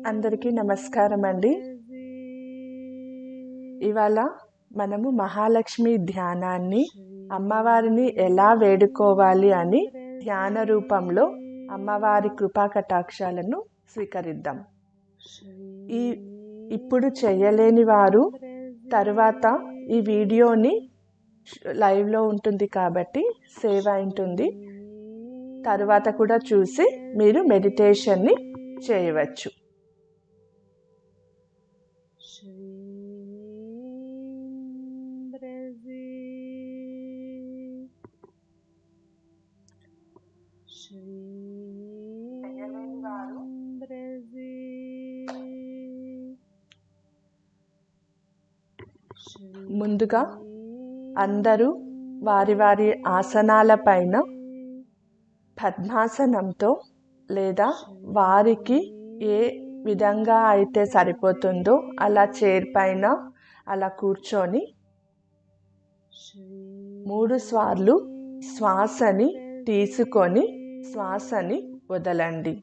అందరికీ నమస్కారం అండి. ఇవాళ మనము మహాలక్ష్మి ధ్యానాన్ని, అమ్మవారిని ఎలా వేడుకోవాలి అని ధ్యాన రూపంలో అమ్మవారి కృపా కటాక్షాలను స్వీకరిద్దాం. ఇప్పుడు చేయలేని వారు తర్వాత ఈ వీడియోని లైవ్లో ఉంటుంది కాబట్టి సేవ్ అయి ఉంటుంది, తర్వాత కూడా చూసి మీరు మెడిటేషన్ని చేయవచ్చు. ముందుగా అందరూ వారి వారి ఆసనాల పైన పద్మాసనంతో లేదా వారికి ఏ విధంగా అయితే సరిపోతుందో అలా చైర్ పైన అలా కూర్చొని 3 సార్లు శ్వాసని తీసుకొని శ్వాసని వదలండి.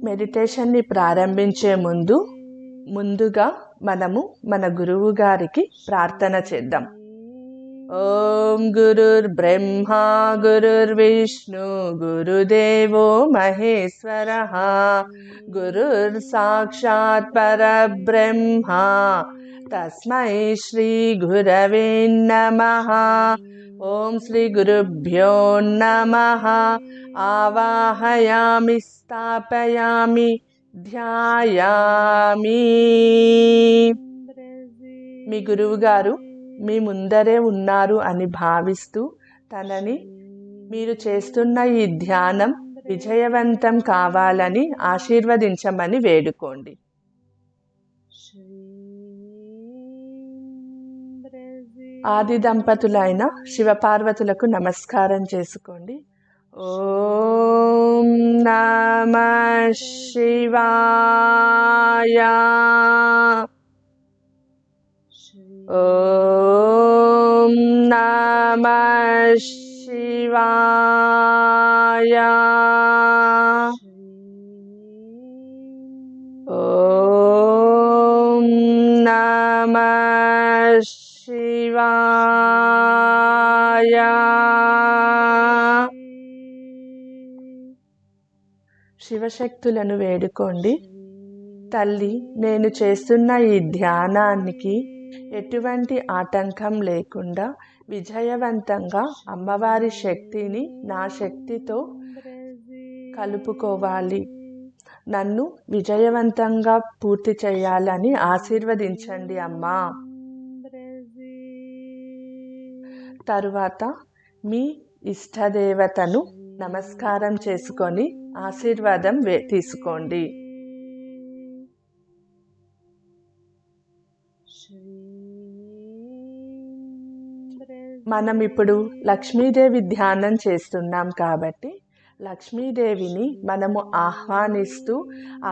మెడిటేషన్ని ప్రారంభించే ముందుగా మనము మన గురువు గారికి ప్రార్థన చేద్దాం. ఓం గురుర్ బ్రహ్మా గురుర్ విష్ణు గురుదేవో మహేశ్వరః గురుర్ సాక్షాత్ పరబ్రహ్మ తస్మై శ్రీ గురవే నమః. ఓం శ్రీ గురుభ్యో నమః. ఆవాహయామి స్థాపయామి ధ్యాయామి. మీ గురువుగారు మీ ముందరే ఉన్నారు అని భావిస్తూ తనని మీరు చేస్తున్న ఈ ధ్యానం విజయవంతం కావాలని ఆశీర్వదించమని వేడుకోండి. ఆది దంపతులైన శివపార్వతులకు నమస్కారం చేసుకోండి. ఓం నమః శివాయ. ఓం నమః శివాయ. ఓం నమః శివాయ. శివశక్తులను వేడుకోండి. తల్లి, నేను చేస్తున్న ఈ ధ్యానానికి ఎటువంటి ఆటంకం లేకుండా విజయవంతంగా అమ్మవారి శక్తిని నా శక్తితో కలుపుకోవాలి. నన్ను విజయవంతంగా పూర్తి చేయాలని ఆశీర్వదించండి అమ్మా. తరువాత మీ ఇష్టదేవతను నమస్కారం చేసుకొని ఆశీర్వాదం తీసుకోండి. మనం ఇప్పుడు లక్ష్మీదేవి ధ్యానం చేస్తున్నాం కాబట్టి లక్ష్మీదేవిని మనము ఆహ్వానిస్తూ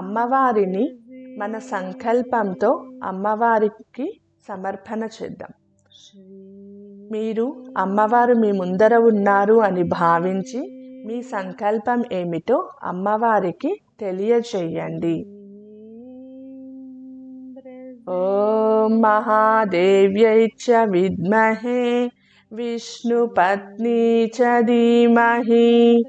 అమ్మవారిని మన సంకల్పంతో అమ్మవారికి సమర్పణ చేద్దాం. మీరు అమ్మవారు మీ ముందర ఉన్నారు అని భావించి మీ సంకల్పం ఏమిటో అమ్మవారికి తెలియచేయండి. ఓం మహాదేవ్యై చ విద్మహే విష్ణుపత్నీ చ ధీమహి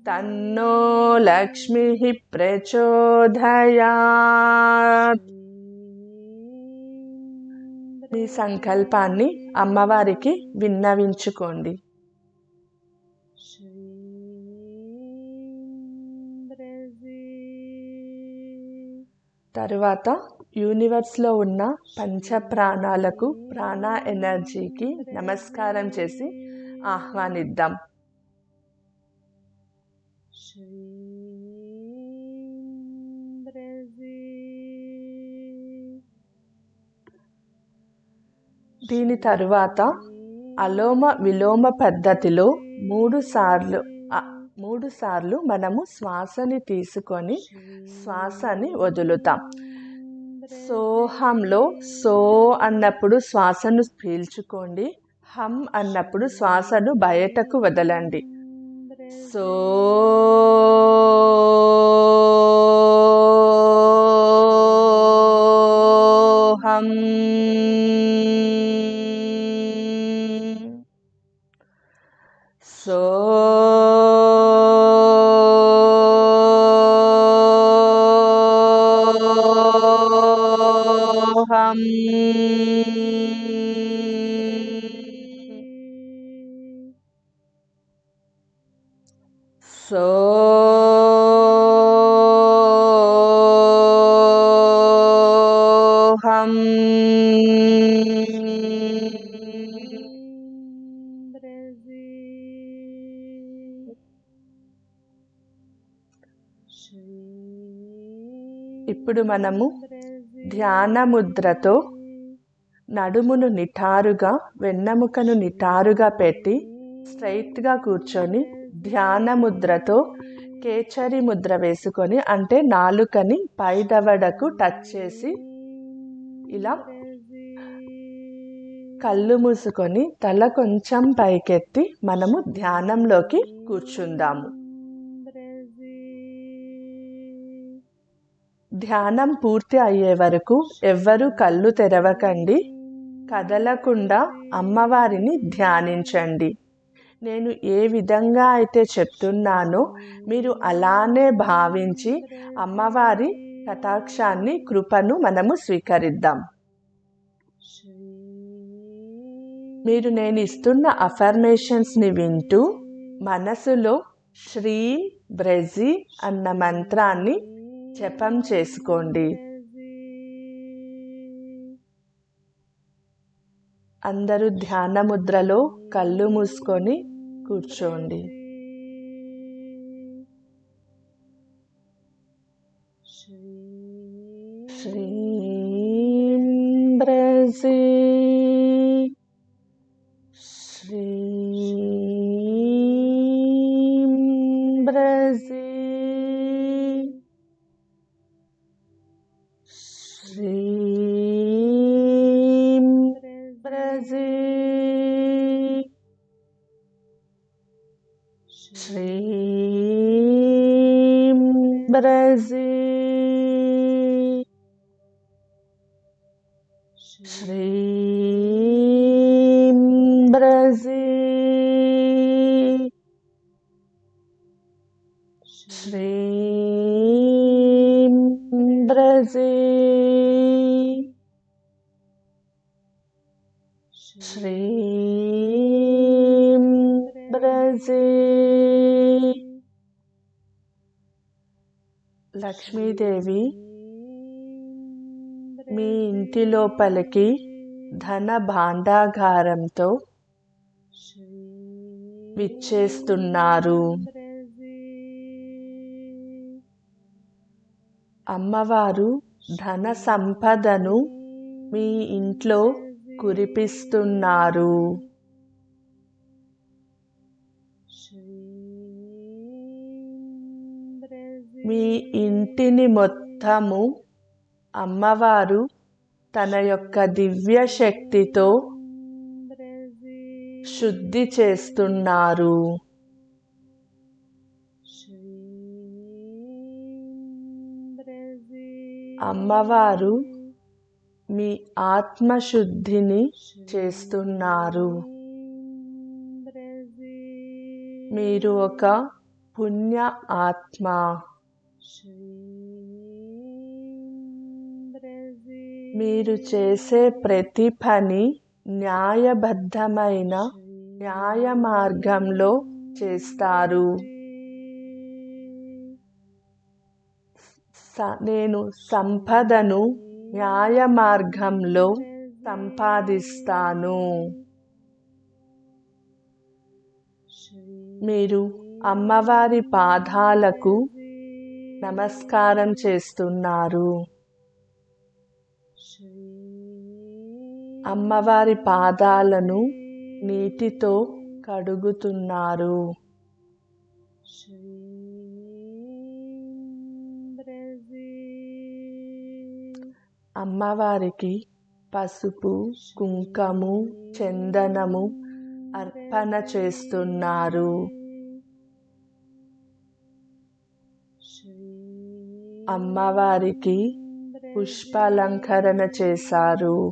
తన్నో లక్ష్మీ ప్రచోదయాత్. మీ సంకల్పాన్ని అమ్మవారికి విన్నవించుకోండి. తరువాత యూనివర్స్లో ఉన్న పంచప్రాణాలకు, ప్రాణ ఎనర్జీకి నమస్కారం చేసి ఆహ్వానిద్దాం. దీని తరువాత అలోమ విలోమ పద్ధతిలో మూడు సార్లు మనము శ్వాసని తీసుకొని శ్వాసని వదులుతాం. సోహంలో సో అన్నప్పుడు శ్వాసను పీల్చుకోండి, హం అన్నప్పుడు శ్వాసను బయటకు వదలండి. సో హం. సో హం. సో హం. ఇప్పుడు మనము ధ్యాన ముద్రతో నడుమును నిటారుగా, వెన్నెముకను నిటారుగా పెట్టి స్ట్రైట్గా కూర్చొని ధ్యాన ముద్రతో కేచరి ముద్ర వేసుకొని, అంటే నాలుకని పై దవడకు టచ్ చేసి ఇలా కళ్ళు మూసుకొని తల కొంచెం పైకెత్తి మనము ధ్యానంలోకి కూర్చుందాము. ధ్యానం పూర్తి అయ్యే వరకు ఎవ్వరూ కళ్ళు తెరవకండి, కదలకుండా అమ్మవారిని ధ్యానించండి. నేను ఏ విధంగా అయితే చెప్తున్నానో మీరు అలానే భావించి అమ్మవారి కటాక్షాన్ని, కృపను మనము స్వీకరిద్దాం. మీరు నేను ఇస్తున్న అఫర్మేషన్స్ని వింటూ మనసులో శ్రీ బ్రెజి అన్న మంత్రాన్ని జపం చేసుకోండి. అందరూ ధ్యాన ముద్రలో కళ్ళు మూసుకొని కూర్చోండి. శ్రీం బ్రెజి, శ్రీం బ్రెజి, శ్రీం బ్రెజి, శ్రీం బ్రెజి, శ్రీం బ్రెజి, శ్రీం బ్రెజి, శ్రీం బ్రెజి. లక్ష్మీదేవి మీ ఇంటి లోపలికి ధన భాండాగారంతో విచ్చేస్తున్నారు. అమ్మవారు ధన సంపదను మీ ఇంట్లో కురిపిస్తున్నారు. మీ ఇంటిని మొత్తము అమ్మవారు తన యొక్క దివ్య శక్తితో శుద్ధి చేస్తున్నారు. అమ్మవారు మీ ఆత్మశుద్ధిని చేస్తున్నారు. మీరు ఒక పుణ్య ఆత్మ. మీరు చేసే ప్రతి పని న్యాయబద్ధమైన న్యాయ మార్గంలో చేస్తారు. నేను సంపదను న్యాయ మార్గంలో సంపాదిస్తాను. మీరు అమ్మవారి పాదాలకు నమస్కారం చేస్తున్నారు. అమ్మవారి పాదాలను నీటితో కడుగుతున్నారు. అమ్మవారికి పసుపు, కుంకుమ, చందనము అర్పణ చేస్తున్నారు. అమ్మవారికి పుష్పాలంకరణ చేశారు.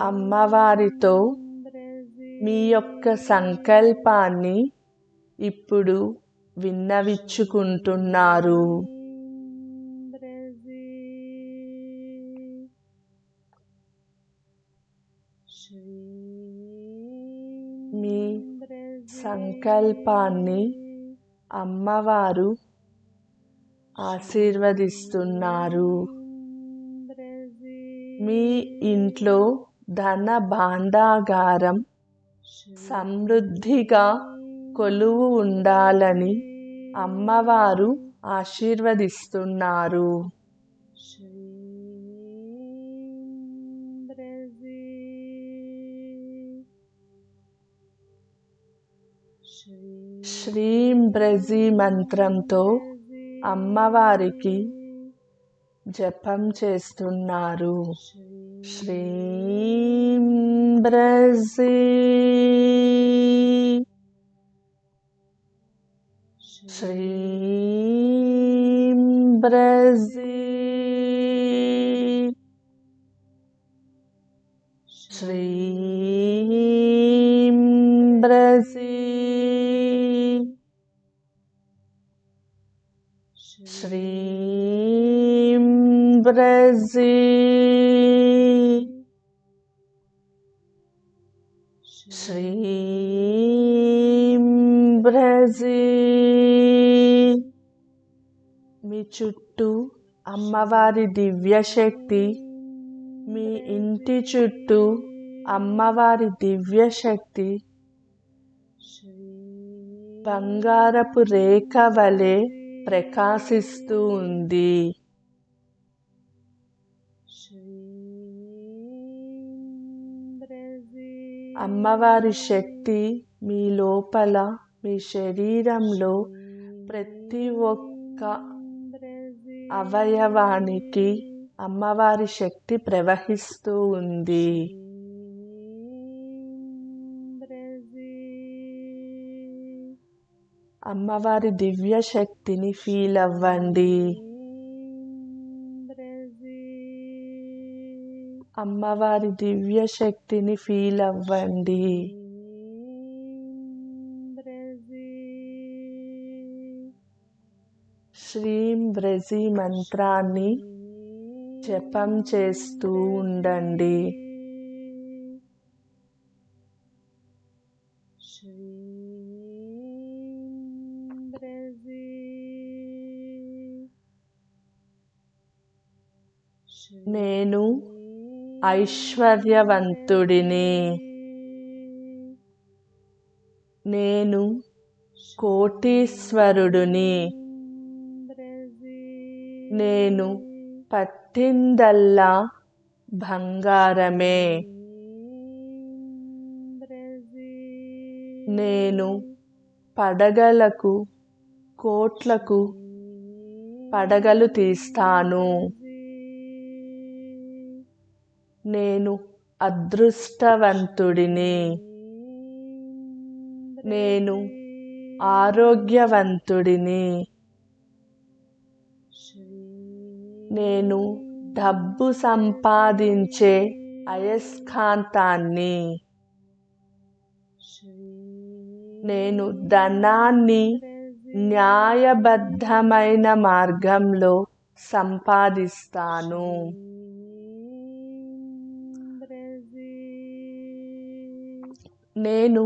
అమ్మవారితో మీ యొక్క సంకల్పాన్ని ఇప్పుడు విన్నవించుకుంటున్నారు. మీ సంకల్పాన్ని అమ్మవారు ఆశీర్వదిస్తున్నారు. మీ ఇంట్లో ధన భాండాగారం సమృద్ధిగా కొలువు ఉండాలని అమ్మవారు ఆశీర్వదిస్తున్నారు. శ్రీం బ్రజీ మంత్రంతో అమ్మవారికి జపం చేస్తున్నారు. శ్రీం బ్రజీ, శ్రీం బ్రజీ, శ్రీం బ్రజీ, శ్రీం బ్రజీ, శ్రీం బ్రజీ. మీ చుట్టూ అమ్మవారి దివ్యశక్తి, మీ ఇంటి చుట్టూ అమ్మవారి దివ్యశక్తి బంగారపు రేఖ వలె ప్రకాశిస్తూ ఉంది. అమ్మవారి శక్తి మీ లోపల, మీ శరీరంలో ప్రతి ఒక్క అవయవానికి అమ్మవారి శక్తి ప్రవహిస్తూ ఉంది. అమ్మవారి దివ్య శక్తిని ఫీల్ అవ్వండి. అమ్మవారి దివ్య శక్తిని ఫీల్ అవ్వండి. శ్రీం బ్రజీ మంత్రాన్ని జపం చేస్తూ ఉండండి. నేను ఐశ్వర్యవంతుడిని. నేను కోటీశ్వరుడిని. నేను పట్టిందల్లా బంగారమే. నేను పడగలకు, కోట్లకు పడగలు తీస్తాను. నేను అదృష్టవంతుడిని. నేను ఆరోగ్యవంతుడిని. నేను డబ్బు సంపాదించే అయస్కాంతాన్ని. నేను ధనాన్ని న్యాయబద్ధమైన మార్గంలో సంపాదిస్తాను. నేను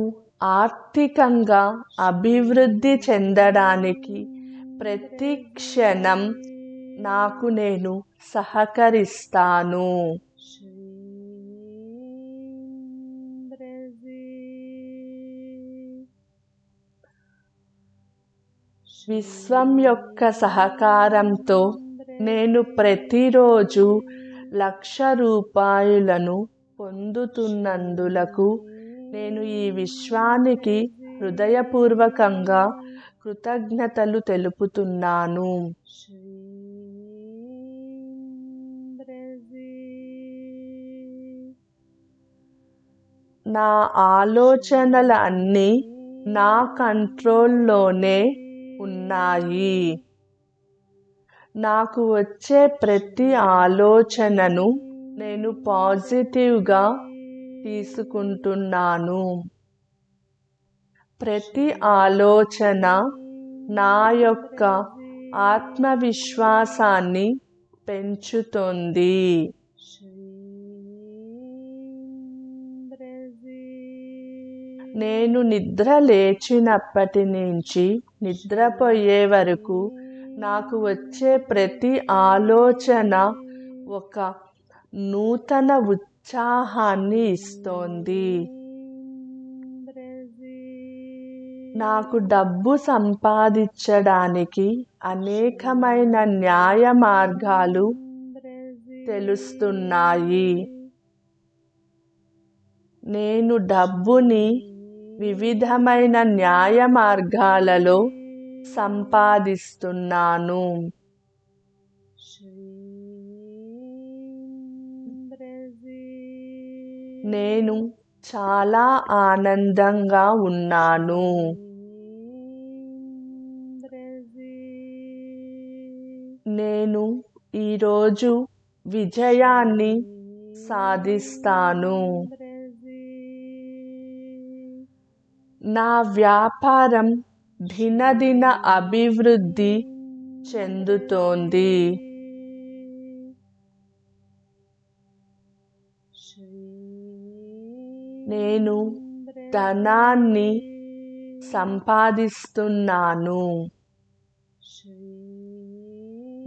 ఆర్థికంగా అభివృద్ధి చెందడానికి ప్రతి క్షణం నాకు నేను సహకరిస్తాను. విశ్వం యొక్క సహకారంతో నేను ప్రతిరోజు 1,00,000 రూపాయలను పొందుతున్నందులకు నేను ఈ విశ్వానికి హృదయపూర్వకంగా కృతజ్ఞతలు తెలుపుతున్నాను. నా ఆలోచనలు అన్నీ నా కంట్రోల్లోనే ఉన్నాయి. నాకు వచ్చే ప్రతి ఆలోచనను నేను పాజిటివ్గా తీసుకుంటున్నాను. ప్రతి ఆలోచన నా యొక్క ఆత్మవిశ్వాసాన్ని పెంచుతుంది. నేను నిద్ర లేచినప్పటి నుంచి నిద్రపోయే వరకు నాకు వచ్చే ప్రతి ఆలోచన ఒక నూతన ఉత్సాహాన్ని ఇస్తోంది. నాకు డబ్బు సంపాదించడానికి అనేకమైన న్యాయ మార్గాలు తెలుస్తున్నాయి. నేను డబ్బుని వివిధమైన న్యాయ మార్గాలలో సంపాదిస్తున్నాను. నేను చాలా ఆనందంగా ఉన్నాను. నేను ఈరోజు విజయాన్ని సాధిస్తాను. నా వ్యాపారం దినదిన అభివృద్ధి చెందుతోంది. నేను ధనాన్ని సంపాదిస్తున్నాను.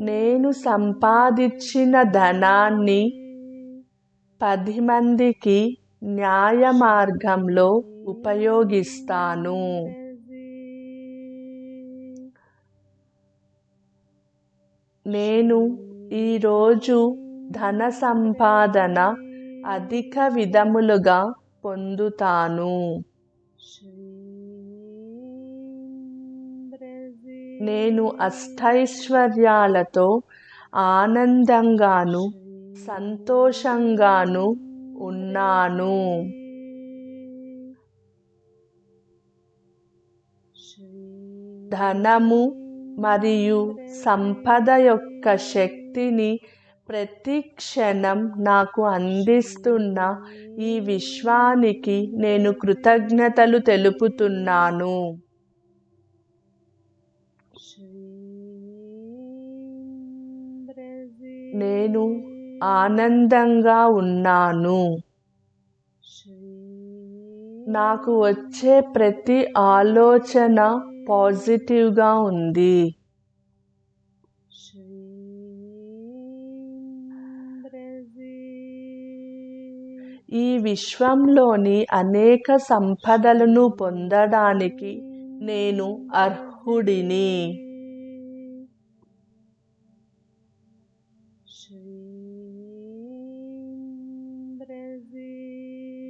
నేను సంపాదించిన ధనాన్ని 10 మందికి న్యాయ మార్గంలో ఉపయోగిస్తాను. నేను ఈరోజు ధన సంపాదన అధిక విధములుగా పొందుతాను. నేను అష్టైశ్వర్యాలతో ఆనందంగాను సంతోషంగాను ఉన్నాను. ధనము మరియు సంపద యొక్క శక్తిని ప్రతి క్షణం నాకు అందిస్తున్న ఈ విశ్వానికి నేను కృతజ్ఞతలు తెలుపుతున్నాను. నేను ఆనందంగా ఉన్నాను. నాకు వచ్చే ప్రతి ఆలోచన పాజిటివ్గా ఉంది. ఈ విశ్వంలోని అనేక సంపదలను పొందడానికి నేను అర్హుడిని.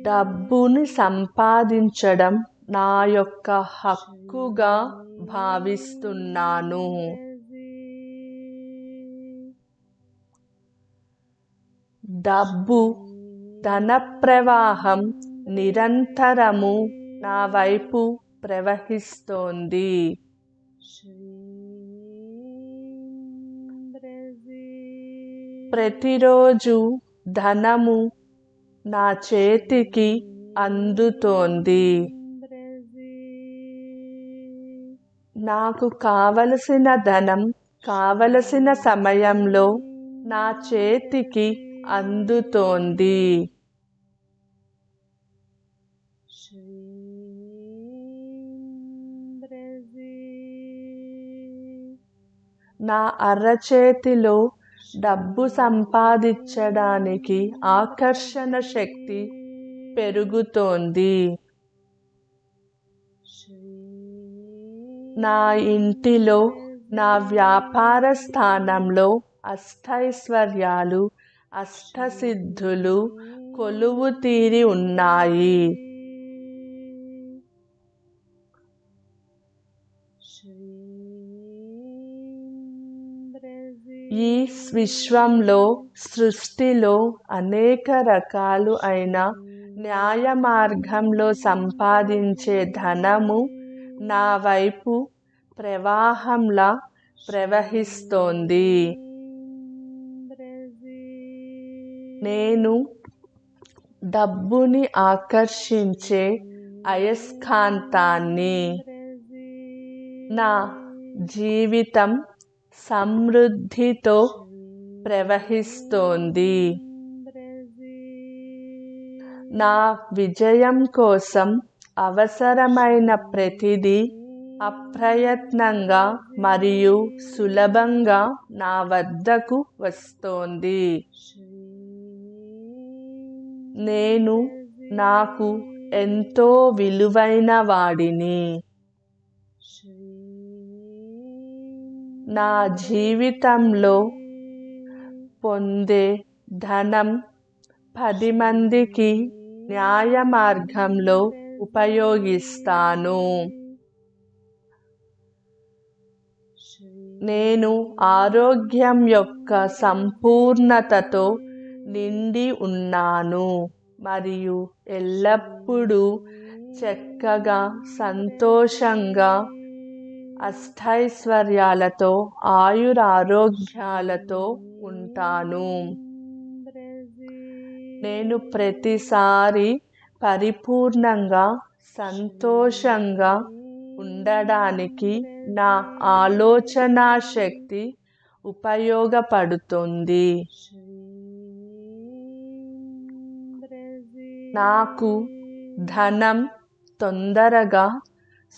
డబ్బుని సంపాదించడం నా యొక్క హక్కుగా భావిస్తున్నాను. డబ్బు ధన ప్రవాహం నిరంతరము నా వైపు ప్రవహిస్తోంది. ప్రతిరోజు ధనము నా చేతికి అందుతోంది. నాకు కావలసిన ధనం కావలసిన సమయంలో నా చేతికి అందుతోంది. నా అరచేతిలో డబ్బు సంపాదించడానికి ఆకర్షణ శక్తి పెరుగుతోంది. నా ఇంటిలో నా వ్యాపార స్థానంలో అష్టైశ్వర్యాలు అష్టసిద్ధులు కొలువు తీరి ఉన్నాయి. ఈ విశ్వంలో సృష్టిలో అనేక రకాలు అయిన న్యాయ మార్గంలో సంపాదించే ధనము నా వైపు ప్రవాహంలా ప్రవహిస్తోంది. నేను డబ్బుని ఆకర్షించే అయస్కాంతాన్ని. నా జీవితం సమృద్ధితో ప్రవహిస్తోంది. నా విజయం కోసం అవసరమైన ప్రతిదీ అప్రయత్నంగా మరియు సులభంగా నా వద్దకు వస్తోంది. నేను నాకు ఎంతో విలువైన వాడిని. నా జీవితంలో పొందే ధనం 10 మందికి న్యాయ మార్గంలో ఉపయోగిస్తాను. నేను ఆరోగ్యం యొక్క సంపూర్ణతతో నిండి ఉన్నాను మరియు ఎల్లప్పుడూ చక్కగా సంతోషంగా అష్టైశ్వర్యాలతో ఆయురారోగ్యాలతో ఉంటాను. నేను ప్రతిసారి పరిపూర్ణంగా సంతోషంగా ఉండడానికి నా ఆలోచనా శక్తి ఉపయోగపడుతుంది. నాకు ధనం తొందరగా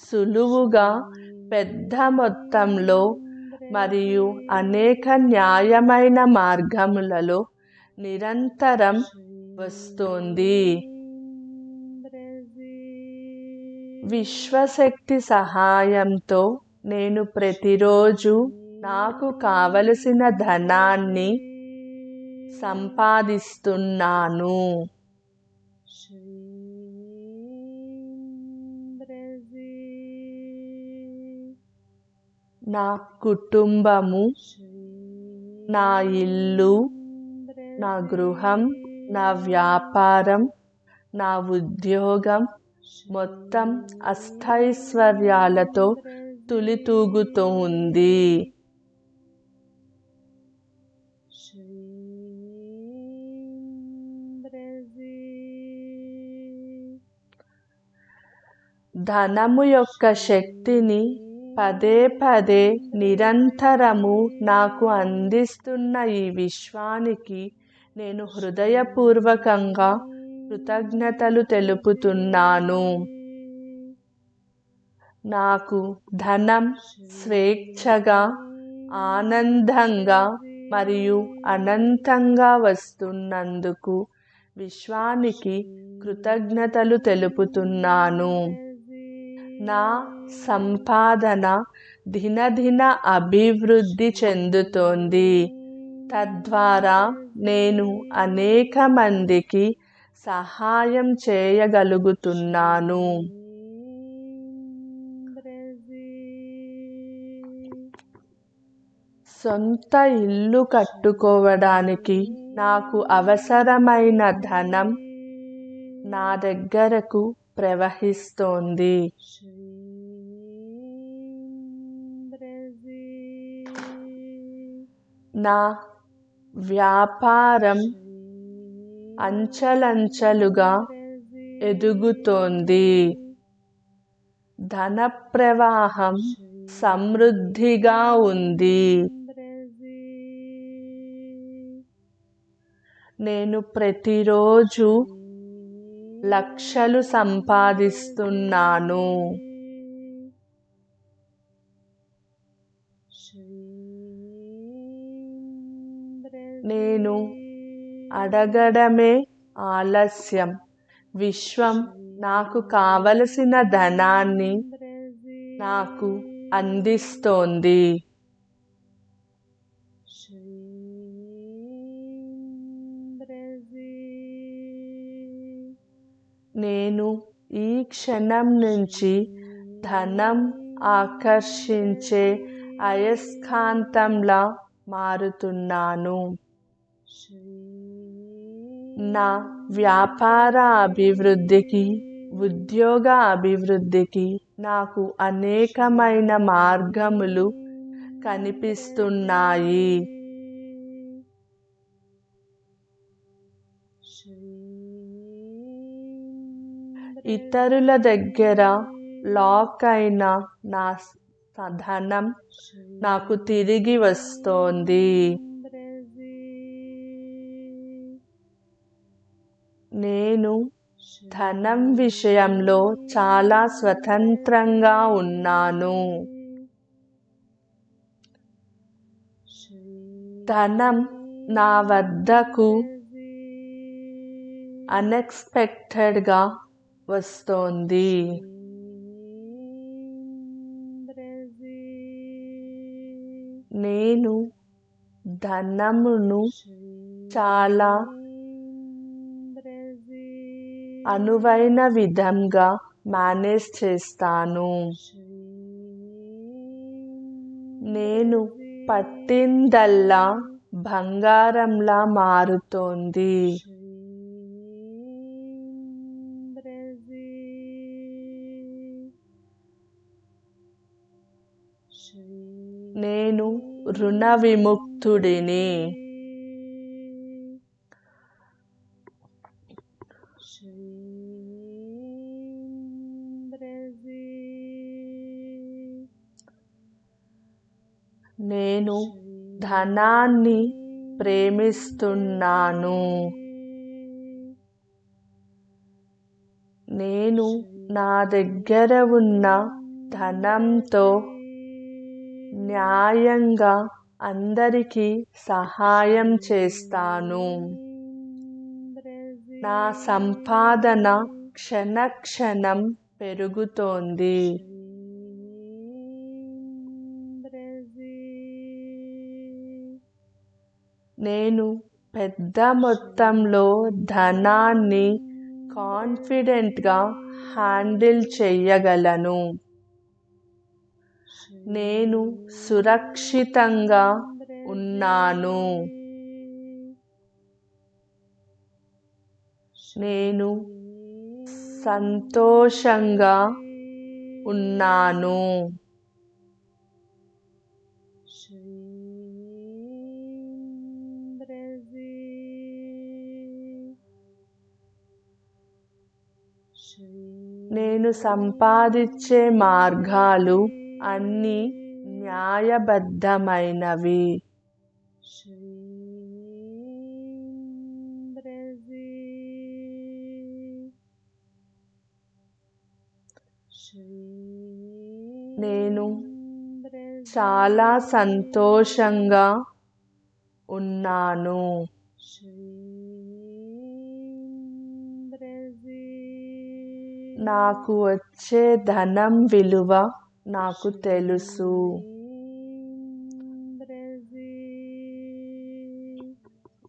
సులువుగా పెద్ద మొత్తంలో మరియు అనేక న్యాయమైన మార్గములలో నిరంతరం వస్తుంది. విశ్వశక్తి సహాయంతో నేను ప్రతిరోజు నాకు కావలసిన ధనాన్ని సంపాదిస్తున్నాను. నా కుటుంబము, నా ఇల్లు, నా గృహం, నా వ్యాపారం, నా ఉద్యోగం మొత్తం అష్టైశ్వర్యాలతో తులితూగుతూ ఉంది. ధనము యొక్క శక్తిని పదే పదే నిరంతరము నాకు అందిస్తున్న ఈ విశ్వానికి నేను హృదయపూర్వకంగా కృతజ్ఞతలు తెలుపుతున్నాను. నాకు ధనం స్వేచ్ఛగా, ఆనందంగా మరియు అనంతంగా వస్తున్నందుకు విశ్వానికి కృతజ్ఞతలు తెలుపుతున్నాను. నా సంపాదన దినదిన అభివృద్ధి చెందుతోంది. తద్వారా నేను అనేక మందికి సహాయం చేయగలుగుతున్నాను. సొంత ఇల్లు కట్టుకోవడానికి నాకు అవసరమైన ధనం నా దగ్గరకు ప్రవహిస్తోంది. నా వ్యాపారం అంచెలంచెలుగా ఎదుగుతోంది. ధన ప్రవాహం సమృద్ధిగా ఉంది. నేను ప్రతిరోజు లక్షలు సంపాదిస్తున్నాను. నేను అడగడమే ఆలస్యం. విశ్వం నాకు కావలసిన ధనాన్ని నాకు అందిస్తోంది. నేను ఈ క్షణం నుంచి ధనం ఆకర్షించే అయస్కాంతంలా మారుతున్నాను. నా వ్యాపార అభివృద్ధికి, ఉద్యోగ అభివృద్ధికి నాకు అనేకమైన మార్గములు కనిపిస్తున్నాయి. ఇతరుల దగ్గర లాక్ అయిన నా ధనం నాకు తిరిగి వస్తోంది. నేను ధనం విషయంలో చాలా స్వతంత్రంగా ఉన్నాను. ధనం నా వద్దకు అన్ఎక్స్పెక్టెడ్గా వస్తోంది. నేను ధనమును చాలా అనువైన విధంగా మేనేజ్ చేస్తాను. నేను పట్టిందల్లా బంగారంలా మారుతోంది. నేను రుణ విముక్తుడిని. నేను ధనాన్ని ప్రేమిస్తున్నాను. నేను నా దగ్గర ఉన్న ధనంతో న్యాయంగా అందరికీ సహాయం చేస్తాను. నా సంపాదన క్షణక్షణం పెరుగుతోంది. నేను పెద్ద మొత్తంలో ధనాన్ని కాన్ఫిడెంట్గా హ్యాండిల్ చేయగలను. నేను సురక్షితంగా ఉన్నాను. నేను సంతోషంగా ఉన్నాను. నేను సంపాదించే మార్గాలు అన్నీ న్యాయబద్ధమైనవి. నేను చాలా సంతోషంగా ఉన్నాను. నాకు వచ్చే ధనం విలువ నాకు తెలుసు.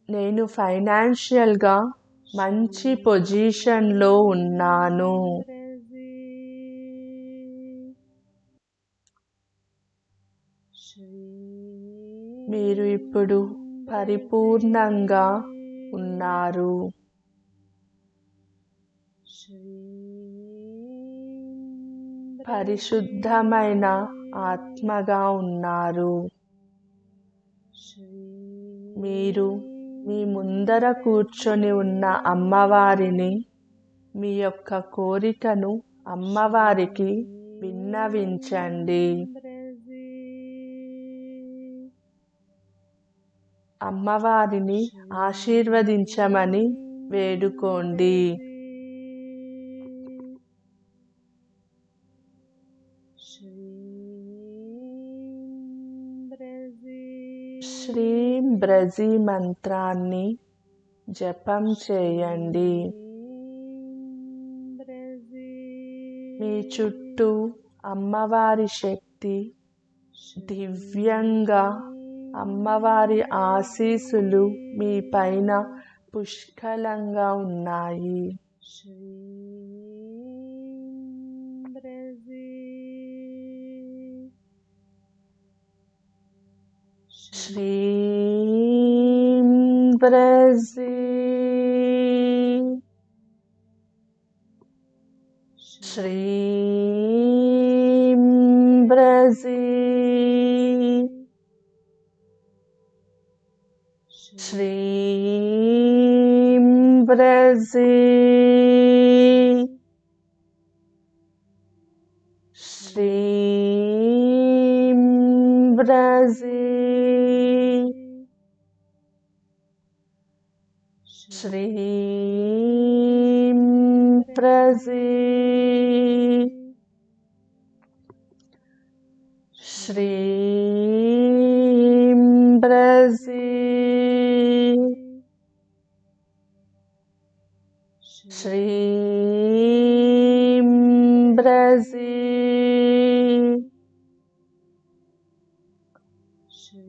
నేను ఫైనాన్షియల్గా మంచి పొజిషన్లో ఉన్నాను. మీరు ఇప్పుడు పరిపూర్ణంగా ఉన్నారు. పరిశుద్ధమైన ఆత్మగా ఉన్నారు. మీరు మీ ముందర కూర్చొని ఉన్న అమ్మవారిని మీ యొక్క కోరికను అమ్మవారికి విన్నవించండి. అమ్మవారిని ఆశీర్వదించమని వేడుకోండి. శ్రీం బ్రజీ మంత్రాన్ని జపం చేయండి. మీ చుట్టూ అమ్మవారి శక్తి దివ్యంగా, అమ్మవారి ఆశీస్సులు మీ పైన పుష్కలంగా ఉన్నాయి. శ్రీం బ్రజీ శ్రీం బ్రజీ శ్రీం బ్రజీ శ్రీం బ్రజీ శ్రీం బ్రజీ శ్రీం బ్రజీ శ్రీం బ్రజీ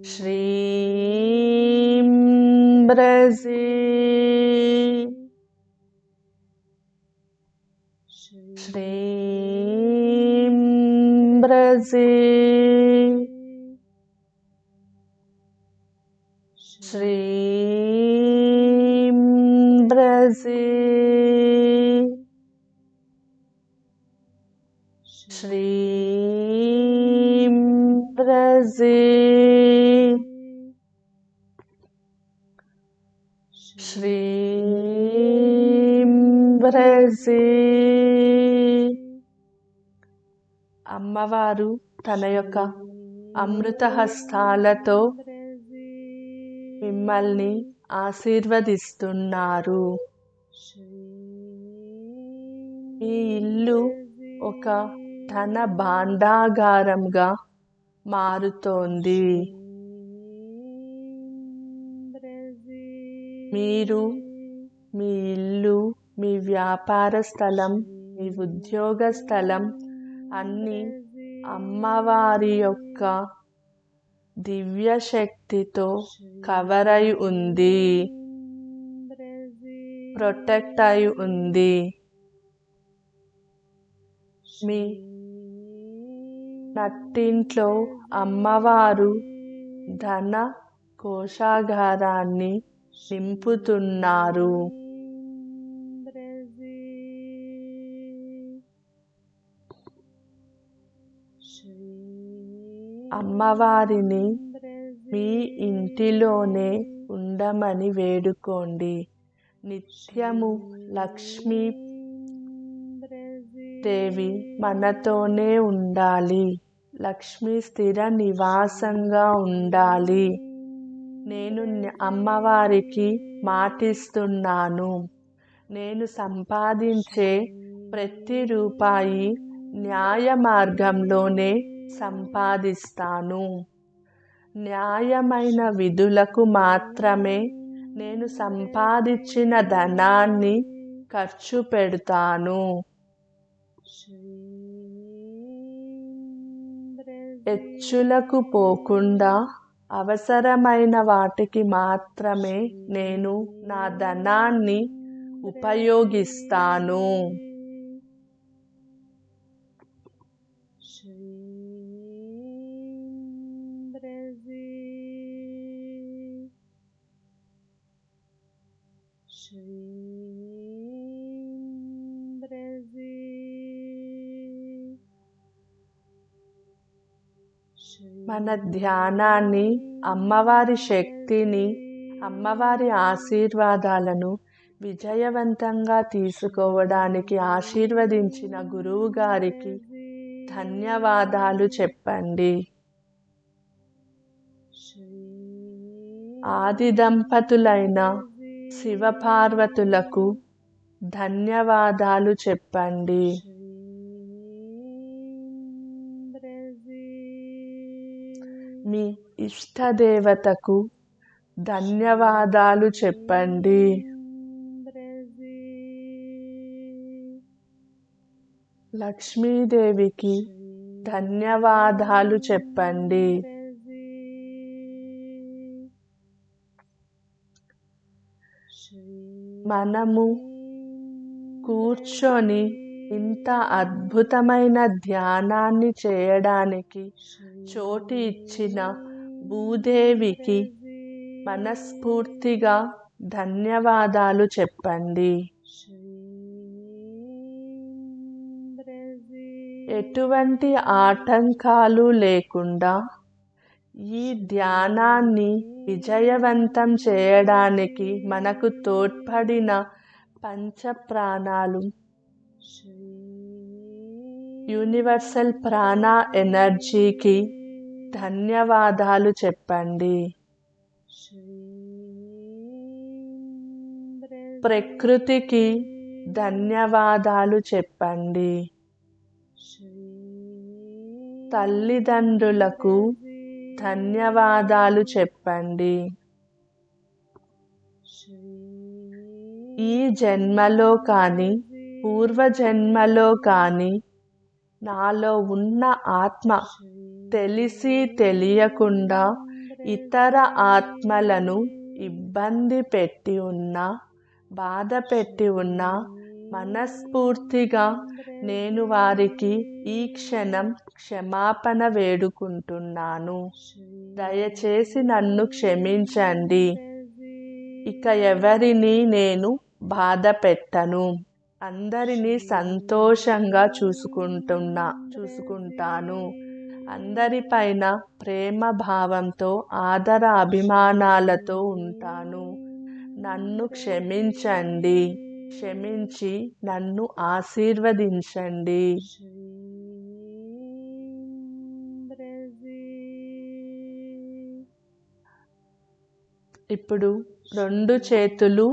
శ్రీం బ్రజీ శ్రీం బ్రజీ శ్రీం బ్రజీ శ్రీం బ్రజీ శ్రీం బ్రజీ. అమ్మవారు తన యొక్క అమృత హస్తాలతో మిమ్మల్ని ఆశీర్వదిస్తున్నారు. మీ ఇల్లు ఒక ధన భాండాగారంగా మారుతోంది. మీరు మీ ఇల్లు, మీ వ్యాపార స్థలం, మీ ఉద్యోగ స్థలం అన్నీ అమ్మవారి యొక్క దివ్య శక్తితో కవర్ అయి ఉంది, ప్రొటెక్ట్ అయి ఉంది. మీ నట్టింట్లో అమ్మవారు ధన కోశాగారాన్ని నింపుతున్నారు. అమ్మవారిని మీ ఇంటిలోనే ఉండమని వేడుకోండి. నిత్యము లక్ష్మీ దేవి మనతోనే ఉండాలి. లక్ష్మీ స్థిర నివాసంగా ఉండాలి. నేను అమ్మవారికి మాటిస్తున్నాను. నేను సంపాదించే ప్రతి రూపాయి న్యాయ మార్గంలోనే సంపాదిస్తాను. న్యాయమైన విధులకు మాత్రమే నేను సంపాదించిన ధనాన్ని ఖర్చు పెడతాను. ఎచ్చులకు పోకుండా అవసరమైన వాటికి మాత్రమే నేను నా ధనాన్ని ఉపయోగిస్తాను. మన ధ్యానాన్ని, అమ్మవారి శక్తిని, అమ్మవారి ఆశీర్వాదాలను విజయవంతంగా తీసుకోవడానికి ఆశీర్వదించిన గురువు గారికి ధన్యవాదాలు చెప్పండి. ఆది దంపతులైన శివపార్వతులకు ధన్యవాదాలు చెప్పండి. మీ ఇష్టదేవతకు ధన్యవాదాలు చెప్పండి. లక్ష్మీదేవికి ధన్యవాదాలు చెప్పండి. మనము కూర్చొని ఇంత అద్భుతమైన ధ్యానాన్ని చేయడానికి చోటు ఇచ్చిన భూదేవికి మనస్ఫూర్తిగా ధన్యవాదాలు చెప్పండి. ఎటువంటి ఆటంకాలు లేకుండా ఈ ధ్యానాన్ని విజయవంతం చేయడానికి మనకు తోడ్పడిన పంచప్రాణాలు, యూనివర్సల్ ప్రాణ ఎనర్జీకి ధన్యవాదాలు చెప్పండి. ప్రకృతికి ధన్యవాదాలు చెప్పండి. తల్లిదండ్రులకు ధన్యవాదాలు చెప్పండి. ఈ జన్మలో కానీ పూర్వజన్మలో కానీ నాలో ఉన్న ఆత్మ తెలిసి తెలియకుండా ఇతర ఆత్మలను ఇబ్బంది పెట్టి ఉన్నా, బాధ పెట్టి ఉన్నా మనస్ఫూర్తిగా నేను వారికి ఈ క్షణం క్షమాపణ వేడుకుంటున్నాను. దయచేసి నన్ను క్షమించండి. ఇక ఎవరిని నేను బాధ పెట్టను. అందరినీ సంతోషంగా చూసుకుంటాను. అందరిపైన ప్రేమ భావంతో, ఆదర అభిమానాలతో ఉంటాను. నన్ను క్షమించండి. క్షమించి నన్ను ఆశీర్వదించండి. ఇప్పుడు 2 చేతులు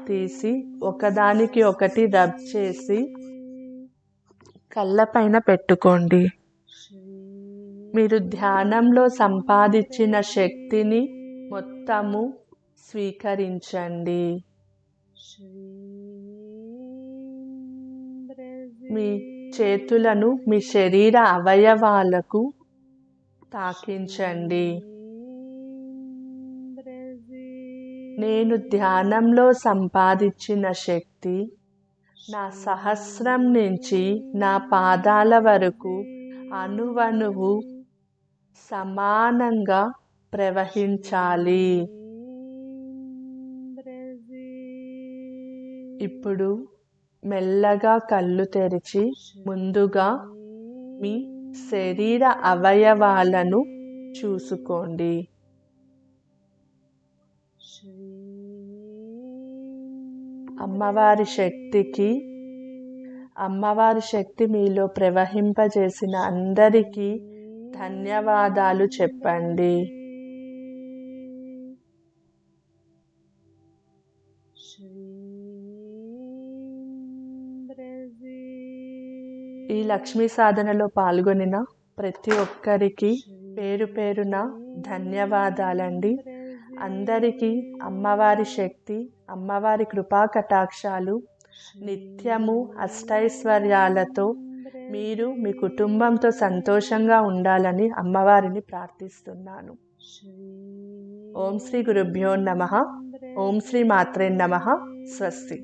తీసి ఒకదానికి ఒకటి రబ్ చేసి కళ్ళపైన పెట్టుకోండి. మీరు ధ్యానంలో సంపాదించిన శక్తిని మొత్తము స్వీకరించండి. మీ చేతులను మీ శరీర అవయవాలకు తాకించండి. నేను ధ్యానంలో సంపాదించిన శక్తి నా సహస్రం నుంచి నా పాదాల వరకు అణువణువు సమానంగా ప్రవహించాలి. ఇప్పుడు మెల్లగా కళ్ళు తెరిచి ముందుగా మీ శరీర అవయవాలను చూసుకోండి. అమ్మవారి శక్తి మీలో ప్రవహింపజేసిన అందరికీ ధన్యవాదాలు చెప్పండి. ఈ లక్ష్మీ సాధనలో పాల్గొనిన ప్రతి ఒక్కరికి పేరు పేరున ధన్యవాదాలండి. అందరికీ అమ్మవారి శక్తి, అమ్మవారి కృపా కటాక్షాలు నిత్యము అష్టైశ్వర్యాలతో మీరు మీ కుటుంబంతో సంతోషంగా ఉండాలని అమ్మవారిని ప్రార్థిస్తున్నాను. ఓం శ్రీ గురుభ్యో నమః. ఓం శ్రీ మాత్రే నమః. స్వస్తి.